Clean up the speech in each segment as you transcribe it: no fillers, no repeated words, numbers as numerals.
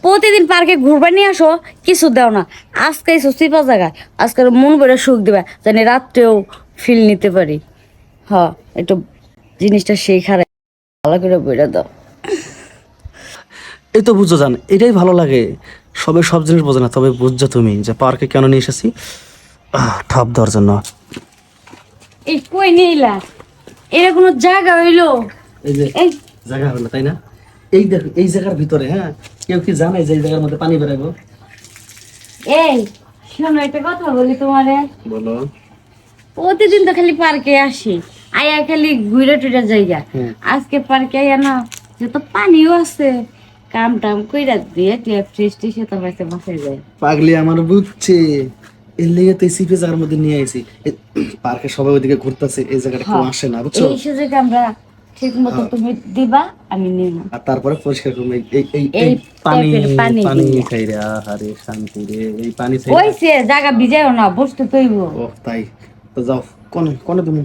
প্রতিদিন পার্কে ঘুরবার নিয়ে আসো, কিছু দাও না। আজকে এসো সিপা জায়গায়, আজকে মন ভরে সুখ দিবা, জানি রাত্রেও ফিল নিতে পারি। একটু জিনিসটা সেই খারাপ, ভালো করে বইটা দাও। এই তো বুঝছো জান, এটাই ভালো লাগে। সবে সব জিনিস বোঝে না, তবে বুঝছো তুমি যে পার্কে কেন নিয়ে এসেছি। ঠাপ দেওয়ার জন্য। এই কই নিলা, এটা কোনো জায়গা হইলো? এই যে এই জায়গা হলো, তাই না? এই দেখো, এই জায়গার ভিতরে, হ্যাঁ, কেউ কি জানে যে এই জায়গার মধ্যে পানি বেরাবো? এই শোনো, একটা কথা বলি তোমারে। বলো। প্রতিদিন তো খালি পার্কে আসি, আয়া খালি ঘুরে টুরে জায়গা। আজকে পার্কে আয়া না, যত পানিও আছে, কাম টাম কইরা দিয়ে টিয়া ফ্রিজ সে তো পাইছে বাসায় যায়। পাগলি আমার বুঝছে, এর লেগে তো সিপে জায়গার মধ্যে নিয়ে আইছি। পার্কে সবাই ওইদিকে ঘুরতেছে, এই জায়গাটা কেউ আসে না, বুঝছো? এই সুযোগ আমরা ঠিক মতো তুমি দিবা, আমি নিব। আর তারপরে পরিষ্কার করবো। এই এই এই এই পানি ট্যাপের পানি পানি দিয়া। খাই রে, আহারে শান্তি রে, এই পানি খাই। ওই সে জায়গা ভিজাও না, বসতে তৈব। ও তাই? তো যাও, কোন কোন তুমি।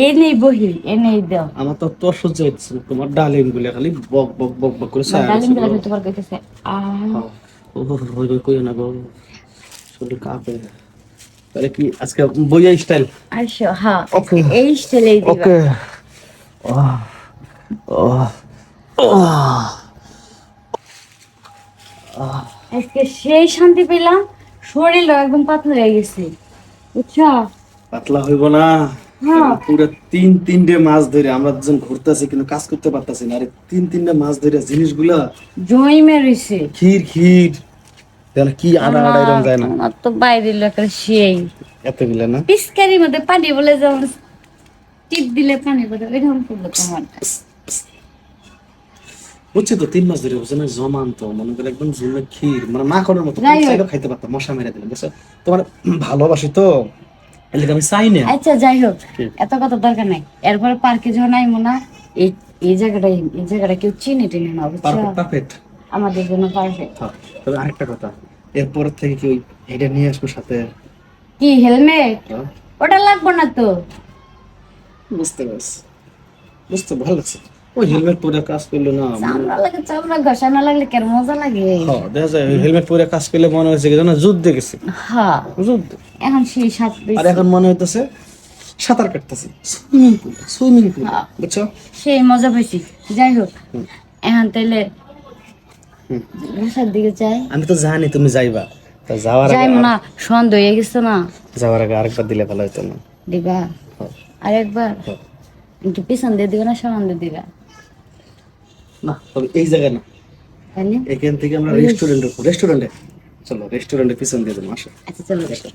এনেই বহি, এনেই দাও। আমার তো তোর সহ্য হচ্ছে না, তোমার ডালিম গুলো খালি বক বক বক বক করে ছায়া ডালিম গেছে গুলা গো। তোমার কইতেছে ও ওই ওই কইও না গো, শরীর কাঁপে। তাহলে কি আজকে বইয়া স্টাইল? আইসো, ওকে এই স্টাইলেই দিবা। ওকে। আহ আহ আহ আজকে সেই শান্তি পেলাম, শরীরটা একদম পাতলা হয়ে গেছে, বুঝছো? পাতলা হইব না। হ্যাঁ। পুরো তিনটে মাছ ধরে আমরা দুজন ঘুরতেছি, কিন্তু কাজ করতে পারতাছি না। আরে তিনটে মাছ ধরে জিনিসগুলা জয় মেরেছে। ক্ষীর ক্ষীর যেন কি আড়া আড়া এরকম যায় না। আমার তো বাইরে লোকের সেই এতগুলা না। পিচকারির মধ্যে পানি বলে, যেমন টিপ দিলে পানি পড়ে, ওইরকম করলো তোমার। বুঝছি তো, 3 মাস ধরে বুঝছো না, জমান্ত মনে করে একদম ঝুলে ক্ষীর, মানে মাখনের মতো। যাই হোক। চাইলেও খাইতে পারতাম, মশা মেরে দিলাম, বুঝছো? তোমার ভালোবাসি তো, এর লিগে আমি চাই না। আচ্ছা যাই হোক, কি? এত কথা দরকার নাই। এরপরে পার্কে যখন আইমো না, এই এই জায়গাটা কেউ চিনে টিনে না, বুঝছো? Perfect perfect. আমাদের জন্য পারফেক্ট। হ্যাঁ, তবে আরেকটা কথা, এরপর থেকে কি ওই এটা নিয়ে আসবো সাথে? কি হেলমেট? হ্যাঁ? ওটা লাগবে না তো। বুঝতে পারছি, বুঝতে ভালো লাগছে। ওই হেলমেট পরে কাজ করলে না, চামড়া লাগে, চামড়া ঘষা না লাগলে কেন মজা লাগে। হ্যাঁ দেখা যায় ওই হেলমেট পরে কাজ করলে মনে হচ্ছে কি জানো, যুদ্ধে গেছে, হ্যাঁ, যুদ্ধ। এখন সেই সাত আর এখন মনে হইতেছে সাঁতার কাটতেছি সুইমিং পুল, সুইমিং পুল, বুঝছো? সেই মজা পাইছি। যাই হোক, এখন তাইলে বাসার দিকে যাই। আমি তো জানি তুমি যাইবা, তা যাওয়ার আগে যাই না, সন্ধ্যা হয়ে গেছে না। যাওয়ার আগে আরেকবার দিলে ভালো হতো না? দিবা হ্যাঁ। আরেকবার? হ্যাঁ। একটু পিছন দিয়ে দিবা না সামন দিয়ে দিবা? না তবে এই জায়গায় না, তাহলে এখান থেকে আমরা রেস্টুরেন্টে চলো, রেস্টুরেন্টের পিছন দিয়ে দেবো, আসো। আচ্ছা চলো দেখো।